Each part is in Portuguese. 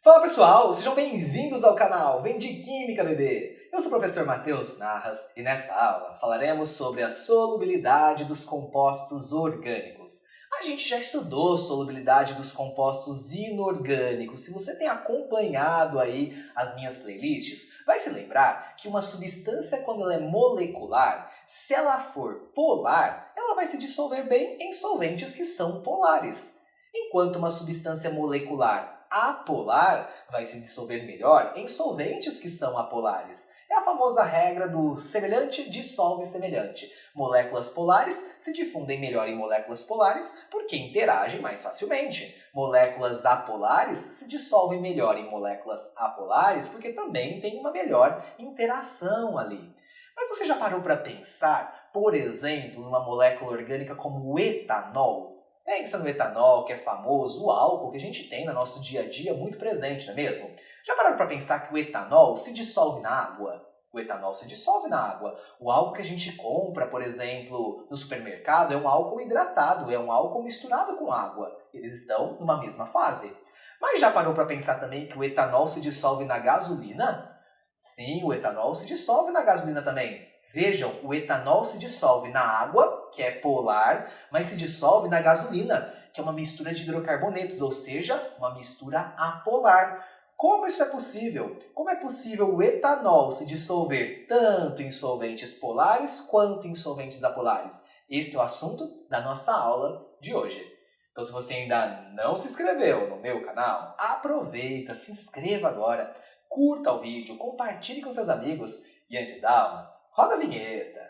Fala pessoal, sejam bem-vindos ao canal Vem de Química Bebê! Eu sou o professor Matheus Narras e nessa aula falaremos sobre a solubilidade dos compostos orgânicos. A gente já estudou solubilidade dos compostos inorgânicos. Se você tem acompanhado aí as minhas playlists, vai se lembrar que uma substância, quando ela é molecular, se ela for polar, ela vai se dissolver bem em solventes que são polares. Enquanto uma substância molecular apolar vai se dissolver melhor em solventes que são apolares. É a famosa regra do semelhante dissolve semelhante. Moléculas polares se difundem melhor em moléculas polares porque interagem mais facilmente. Moléculas apolares se dissolvem melhor em moléculas apolares porque também tem uma melhor interação ali. Mas você já parou para pensar, por exemplo, numa molécula orgânica como o etanol? Pensa no etanol, que é famoso, o álcool que a gente tem no nosso dia a dia muito presente, não é mesmo? Já pararam para pensar que o etanol se dissolve na água? O etanol se dissolve na água. O álcool que a gente compra, por exemplo, no supermercado é um álcool hidratado, é um álcool misturado com água. Eles estão numa mesma fase. Mas já parou para pensar também que o etanol se dissolve na gasolina? Sim, o etanol se dissolve na gasolina também. Vejam, o etanol se dissolve na água, que é polar, mas se dissolve na gasolina, que é uma mistura de hidrocarbonetos, ou seja, uma mistura apolar. Como isso é possível? Como é possível o etanol se dissolver tanto em solventes polares quanto em solventes apolares? Esse é o assunto da nossa aula de hoje. Então, se você ainda não se inscreveu no meu canal, aproveita, se inscreva agora, curta o vídeo, compartilhe com seus amigos e antes da aula, roda a vinheta!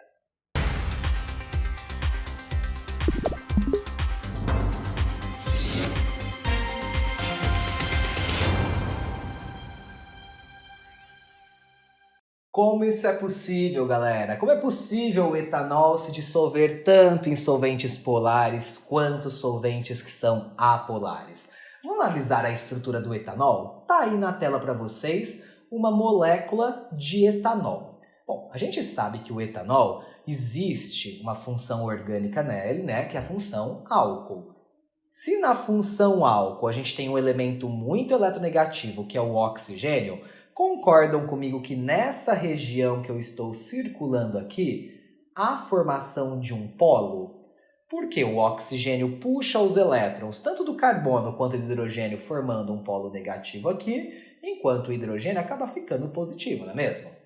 Como isso é possível, galera? Como é possível o etanol se dissolver tanto em solventes polares quanto solventes que são apolares? Vamos analisar a estrutura do etanol? Tá aí na tela para vocês uma molécula de etanol. Bom, a gente sabe que o etanol existe uma função orgânica nele, né, que é a função álcool. Se na função álcool a gente tem um elemento muito eletronegativo, que é o oxigênio, concordam comigo que nessa região que eu estou circulando aqui, há formação de um polo? Porque o oxigênio puxa os elétrons, tanto do carbono quanto do hidrogênio, formando um polo negativo aqui, enquanto o hidrogênio acaba ficando positivo, não é mesmo?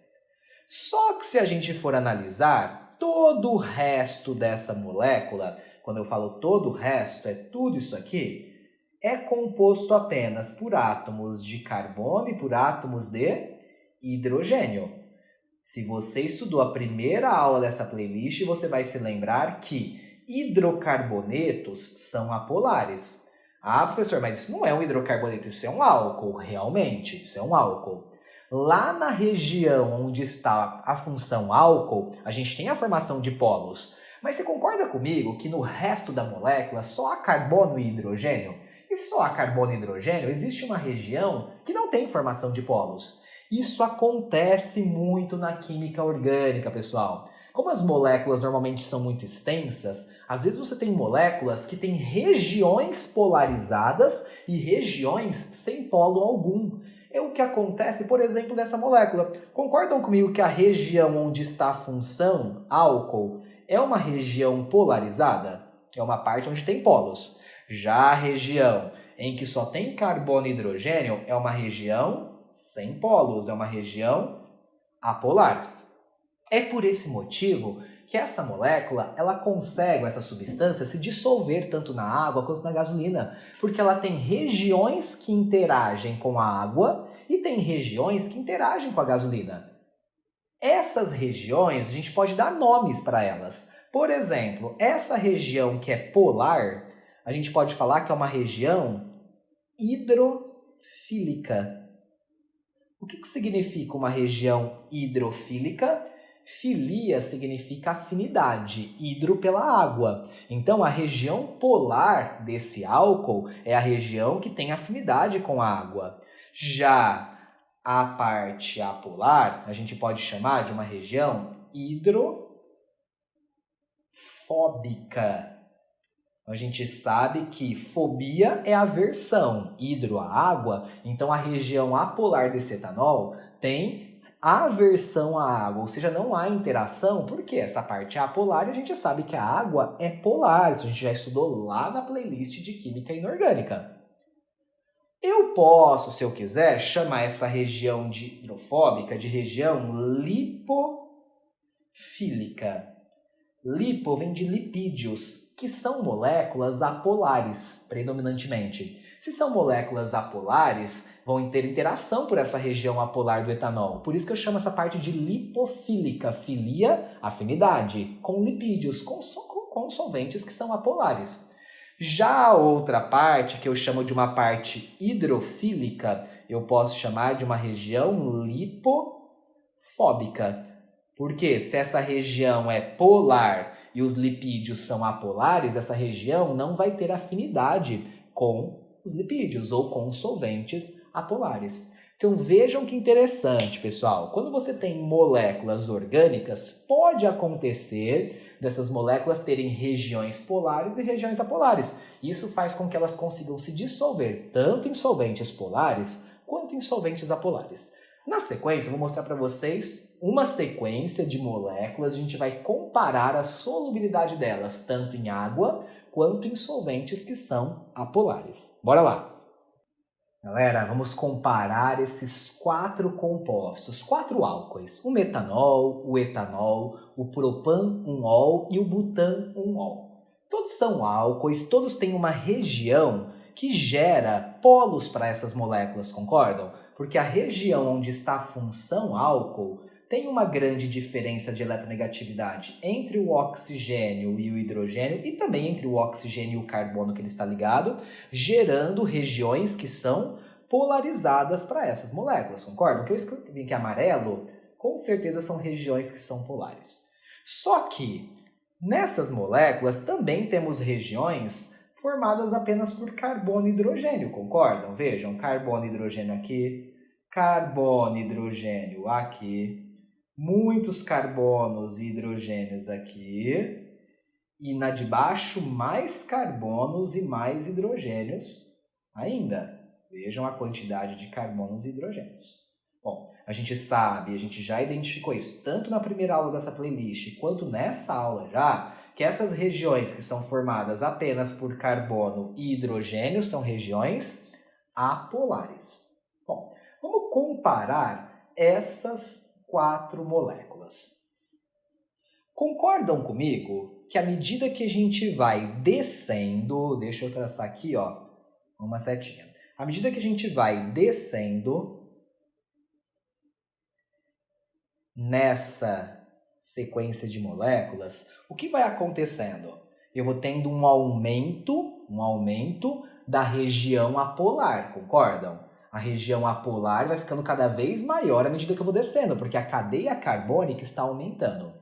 Só que se a gente for analisar todo o resto dessa molécula, quando eu falo todo o resto, é tudo isso aqui, é composto apenas por átomos de carbono e por átomos de hidrogênio. Se você estudou a primeira aula dessa playlist, você vai se lembrar que hidrocarbonetos são apolares. Ah, professor, mas isso não é um hidrocarboneto, isso é um álcool. Realmente, isso é um álcool. Lá na região onde está a função álcool, a gente tem a formação de polos. Mas você concorda comigo que no resto da molécula só há carbono e hidrogênio? E só há carbono e hidrogênio? Existe uma região que não tem formação de polos. Isso acontece muito na química orgânica, pessoal. Como as moléculas normalmente são muito extensas, às vezes você tem moléculas que têm regiões polarizadas e regiões sem polo algum. É o que acontece, por exemplo, nessa molécula. Concordam comigo que a região onde está a função álcool é uma região polarizada? É uma parte onde tem polos. Já a região em que só tem carbono e hidrogênio é uma região sem polos, é uma região apolar. É por esse motivo que essa molécula, essa substância, se dissolver tanto na água quanto na gasolina, porque ela tem regiões que interagem com a água e tem regiões que interagem com a gasolina. Essas regiões, a gente pode dar nomes para elas. Por exemplo, essa região que é polar, a gente pode falar que é uma região hidrofílica. O que significa uma região hidrofílica? Filia significa afinidade, hidro pela água. Então, a região polar desse álcool é a região que tem afinidade com a água. Já a parte apolar, a gente pode chamar de uma região hidrofóbica. A gente sabe que fobia é aversão, hidro a água, então a região apolar desse etanol tem aversão à água, ou seja, não há interação, porque essa parte é apolar e a gente sabe que a água é polar, isso a gente já estudou lá na playlist de Química Inorgânica. Eu posso, se eu quiser, chamar essa região hidrofóbica de região lipofílica. Lipo vem de lipídios, que são moléculas apolares, predominantemente. Se são moléculas apolares, vão ter interação por essa região apolar do etanol. Por isso que eu chamo essa parte de lipofílica. Filia, afinidade, com lipídios, com solventes que são apolares. Já a outra parte, que eu chamo de uma parte hidrofílica, eu posso chamar de uma região lipofóbica. Porque se essa região é polar e os lipídios são apolares, essa região não vai ter afinidade com os lipídios ou com solventes apolares. Então vejam que interessante, pessoal. Quando você tem moléculas orgânicas, pode acontecer dessas moléculas terem regiões polares e regiões apolares. Isso faz com que elas consigam se dissolver tanto em solventes polares quanto em solventes apolares. Na sequência, eu vou mostrar para vocês uma sequência de moléculas. A gente vai comparar a solubilidade delas, tanto em água quanto em solventes que são apolares. Bora lá! Galera, vamos comparar esses 4 compostos, 4 álcoois. O metanol, o etanol, o propan-1-ol e o butan-1-ol. Todos são álcoois, todos têm uma região que gera polos para essas moléculas, concordam? Porque a região onde está a função álcool tem uma grande diferença de eletronegatividade entre o oxigênio e o hidrogênio e também entre o oxigênio e o carbono que ele está ligado, gerando regiões que são polarizadas para essas moléculas, concordam? O que eu escrevi aqui amarelo, com certeza são regiões que são polares. Só que nessas moléculas também temos regiões formadas apenas por carbono e hidrogênio, concordam? Vejam, carbono e hidrogênio aqui, carbono e hidrogênio aqui, muitos carbonos e hidrogênios aqui, e na de baixo mais carbonos e mais hidrogênios ainda. Vejam a quantidade de carbonos e hidrogênios. Bom, a gente sabe, a gente já identificou isso tanto na primeira aula dessa playlist quanto nessa aula já, que essas regiões que são formadas apenas por carbono e hidrogênio são regiões apolares. Bom, vamos comparar essas 4 moléculas. Concordam comigo que à medida que a gente vai descendo, deixa eu traçar aqui, ó, uma setinha. À medida que a gente vai descendo nessa sequência de moléculas, o que vai acontecendo? Eu vou tendo um aumento da região apolar, concordam? A região apolar vai ficando cada vez maior à medida que eu vou descendo, porque a cadeia carbônica está aumentando.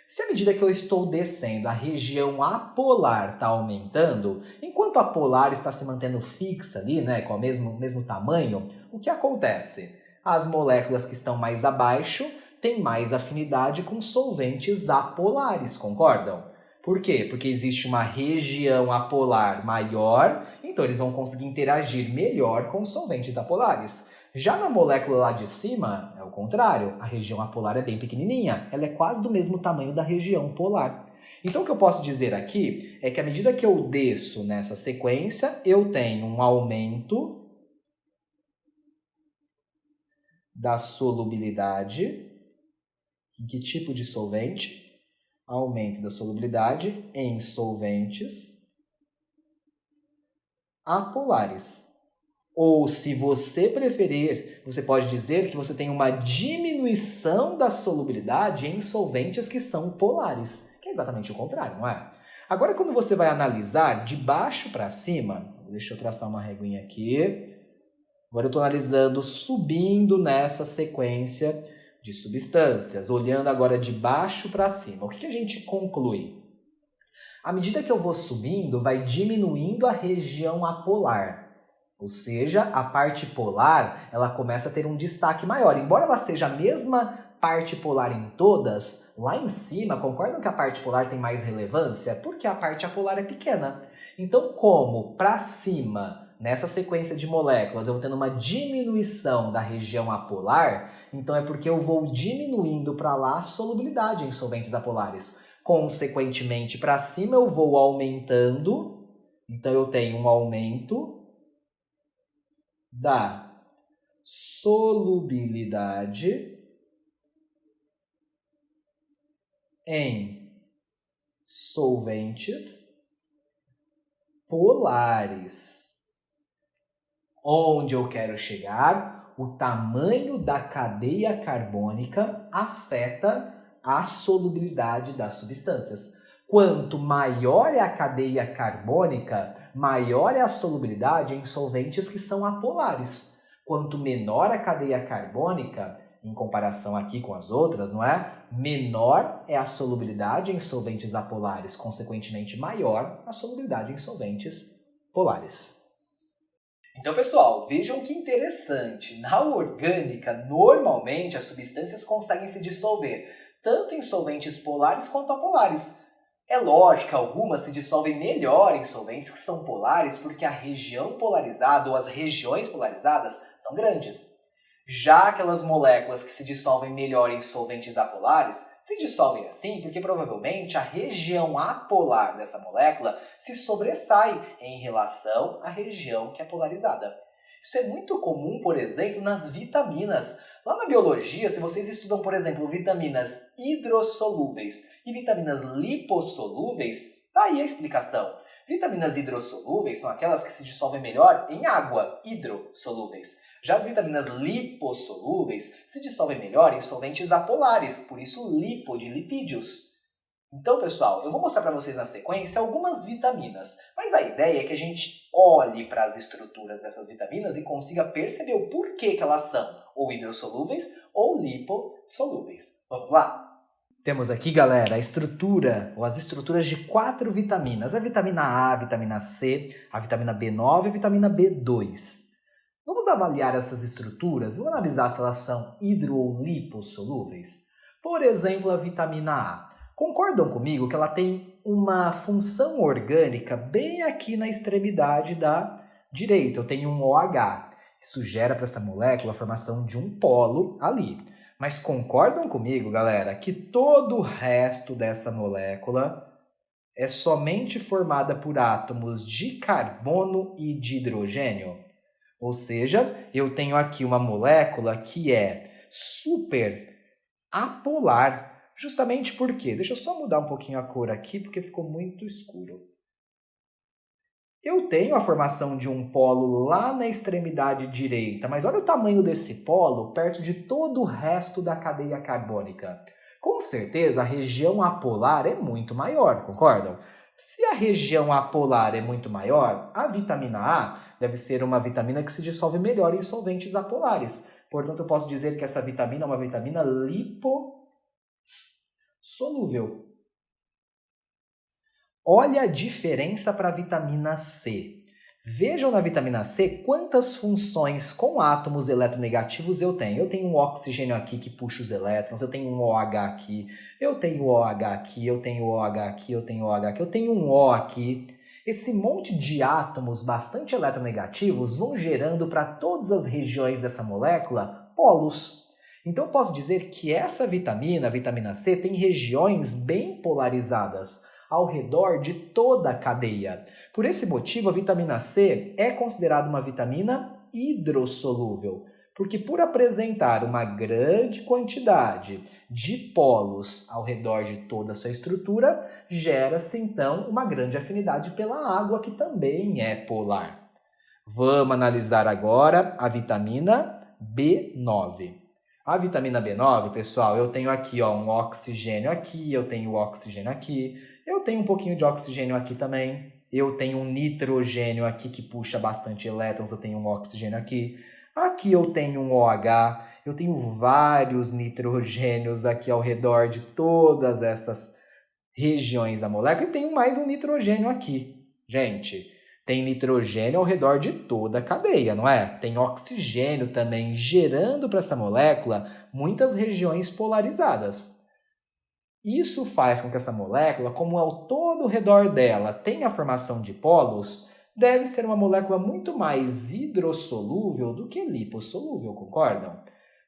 Se à medida que eu estou descendo, a região apolar está aumentando, enquanto a polar está se mantendo fixa ali, né, com o mesmo tamanho, o que acontece? As moléculas que estão mais abaixo têm mais afinidade com solventes apolares, concordam? Por quê? Porque existe uma região apolar maior, então eles vão conseguir interagir melhor com solventes apolares. Já na molécula lá de cima, é o contrário. A região apolar é bem pequenininha. Ela é quase do mesmo tamanho da região polar. Então, o que eu posso dizer aqui é que à medida que eu desço nessa sequência, eu tenho um aumento da solubilidade. Em que tipo de solvente? Aumento da solubilidade em solventes apolares. Ou, se você preferir, você pode dizer que você tem uma diminuição da solubilidade em solventes que são polares, que é exatamente o contrário, não é? Agora, quando você vai analisar de baixo para cima, deixa eu traçar uma reguinha aqui. Agora eu estou analisando subindo nessa sequência de substâncias, olhando agora de baixo para cima. O que a gente conclui? À medida que eu vou subindo, vai diminuindo a região apolar. Ou seja, a parte polar ela começa a ter um destaque maior. Embora ela seja a mesma parte polar em todas, lá em cima, concordam que a parte polar tem mais relevância? Porque a parte apolar é pequena. Então, como para cima, nessa sequência de moléculas, eu vou tendo uma diminuição da região apolar, então é porque eu vou diminuindo para lá a solubilidade em solventes apolares. Consequentemente, para cima eu vou aumentando, então eu tenho um aumento da solubilidade em solventes polares. Onde eu quero chegar? O tamanho da cadeia carbônica afeta a solubilidade das substâncias. Quanto maior é a cadeia carbônica, maior é a solubilidade em solventes que são apolares. Quanto menor a cadeia carbônica, em comparação aqui com as outras, não é? Menor é a solubilidade em solventes apolares, consequentemente maior a solubilidade em solventes polares. Então, pessoal, vejam que interessante. Na orgânica, normalmente as substâncias conseguem se dissolver tanto em solventes polares quanto apolares. É lógico que algumas se dissolvem melhor em solventes que são polares porque a região polarizada ou as regiões polarizadas são grandes. Já aquelas moléculas que se dissolvem melhor em solventes apolares, se dissolvem assim porque provavelmente a região apolar dessa molécula se sobressai em relação à região que é polarizada. Isso é muito comum, por exemplo, nas vitaminas. Lá na biologia, se vocês estudam, por exemplo, vitaminas hidrossolúveis e vitaminas lipossolúveis, tá aí a explicação. Vitaminas hidrossolúveis são aquelas que se dissolvem melhor em água, hidrossolúveis. Já as vitaminas lipossolúveis se dissolvem melhor em solventes apolares, por isso lipo de lipídios. Então, pessoal, eu vou mostrar para vocês na sequência algumas vitaminas, mas a ideia é que a gente olhe para as estruturas dessas vitaminas e consiga perceber o porquê que elas são ou hidrossolúveis ou lipossolúveis. Vamos lá? Temos aqui, galera, a estrutura, ou as estruturas de 4 vitaminas. A vitamina A, a vitamina C, a vitamina B9 e a vitamina B2. Vamos avaliar essas estruturas e vamos analisar se elas são hidro ou lipossolúveis. Por exemplo, a vitamina A. Concordam comigo que ela tem uma função orgânica bem aqui na extremidade da direita? Eu tenho um OH. Isso gera para essa molécula a formação de um polo ali. Mas concordam comigo, galera, que todo o resto dessa molécula é somente formada por átomos de carbono e de hidrogênio? Ou seja, eu tenho aqui uma molécula que é super apolar. Justamente por quê? Deixa eu só mudar um pouquinho a cor aqui, porque ficou muito escuro. Eu tenho a formação de um polo lá na extremidade direita, mas olha o tamanho desse polo perto de todo o resto da cadeia carbônica. Com certeza, a região apolar é muito maior, concordam? Se a região apolar é muito maior, a vitamina A deve ser uma vitamina que se dissolve melhor em solventes apolares. Portanto, eu posso dizer que essa vitamina é uma vitamina lipossolúvel. Olha a diferença para a vitamina C. Vejam na vitamina C quantas funções com átomos eletronegativos eu tenho. Eu tenho um oxigênio aqui que puxa os elétrons, eu tenho um OH aqui, eu tenho OH aqui, eu tenho OH aqui, eu tenho OH aqui, eu tenho um O aqui. Esse monte de átomos bastante eletronegativos vão gerando para todas as regiões dessa molécula polos. Então eu posso dizer que essa vitamina, a vitamina C, tem regiões bem polarizadas ao redor de toda a cadeia. Por esse motivo, a vitamina C é considerada uma vitamina hidrossolúvel, porque por apresentar uma grande quantidade de polos ao redor de toda a sua estrutura, gera-se então uma grande afinidade pela água, que também é polar. Vamos analisar agora a vitamina B9. A vitamina B9, pessoal, eu tenho aqui um oxigênio aqui, eu tenho oxigênio aqui, eu tenho um pouquinho de oxigênio aqui também, eu tenho um nitrogênio aqui que puxa bastante elétrons, eu tenho um oxigênio aqui. Aqui eu tenho um OH, eu tenho vários nitrogênios aqui ao redor de todas essas regiões da molécula e tenho mais um nitrogênio aqui. Gente, Tem nitrogênio ao redor de toda a cadeia, não é? Tem oxigênio também, gerando para essa molécula muitas regiões polarizadas. Isso faz com que essa molécula, como ao todo o redor dela tem a formação de polos, deve ser uma molécula muito mais hidrossolúvel do que lipossolúvel, concordam?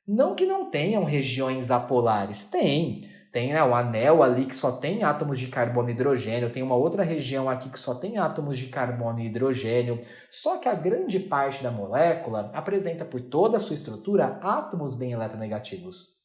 Não que não tenham regiões apolares, tem. Tem, né, o anel ali que só tem átomos de carbono e hidrogênio, tem uma outra região aqui que só tem átomos de carbono e hidrogênio. Só que a grande parte da molécula apresenta por toda a sua estrutura átomos bem eletronegativos.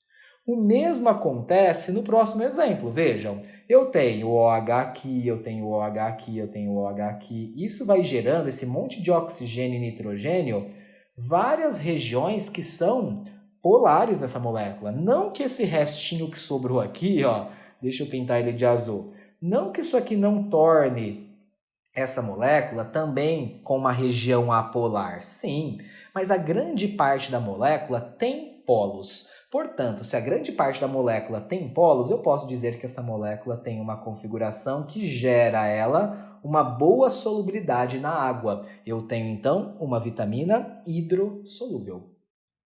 O mesmo acontece no próximo exemplo. Vejam, eu tenho o OH aqui, eu tenho o OH aqui, eu tenho o OH aqui. Isso vai gerando esse monte de oxigênio e nitrogênio, várias regiões que são polares nessa molécula. Não que esse restinho que sobrou aqui, ó, deixa eu pintar ele de azul, não que isso aqui não torne essa molécula também com uma região apolar. Sim, mas a grande parte da molécula tem polos. Portanto, se a grande parte da molécula tem polos, eu posso dizer que essa molécula tem uma configuração que gera ela uma boa solubilidade na água. Eu tenho, então, uma vitamina hidrossolúvel.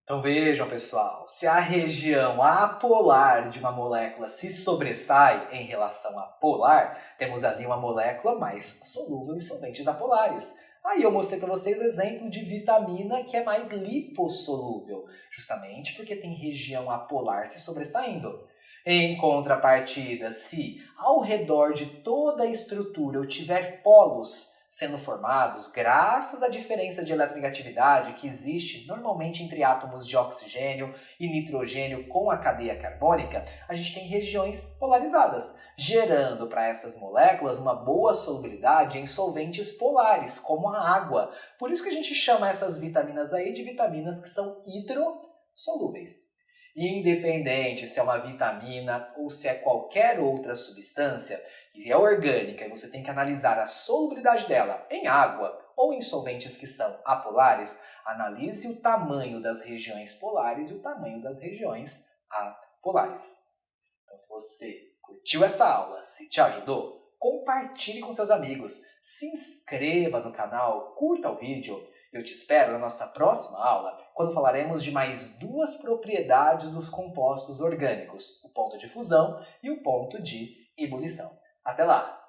Então vejam, pessoal, se a região apolar de uma molécula se sobressai em relação à polar, temos ali uma molécula mais solúvel em solventes apolares. Aí eu mostrei para vocês exemplo de vitamina que é mais lipossolúvel, justamente porque tem região apolar se sobressaindo. Em contrapartida, se ao redor de toda a estrutura eu tiver polos sendo formados graças à diferença de eletronegatividade que existe normalmente entre átomos de oxigênio e nitrogênio com a cadeia carbônica, a gente tem regiões polarizadas, gerando para essas moléculas uma boa solubilidade em solventes polares, como a água. Por isso que a gente chama essas vitaminas aí de vitaminas que são hidrossolúveis. Independente se é uma vitamina ou se é qualquer outra substância, e é orgânica e você tem que analisar a solubilidade dela em água ou em solventes que são apolares, analise o tamanho das regiões polares e o tamanho das regiões apolares. Então, se você curtiu essa aula, se te ajudou, compartilhe com seus amigos, se inscreva no canal, curta o vídeo. Eu te espero na nossa próxima aula, quando falaremos de mais duas propriedades dos compostos orgânicos, o ponto de fusão e o ponto de ebulição. Até lá!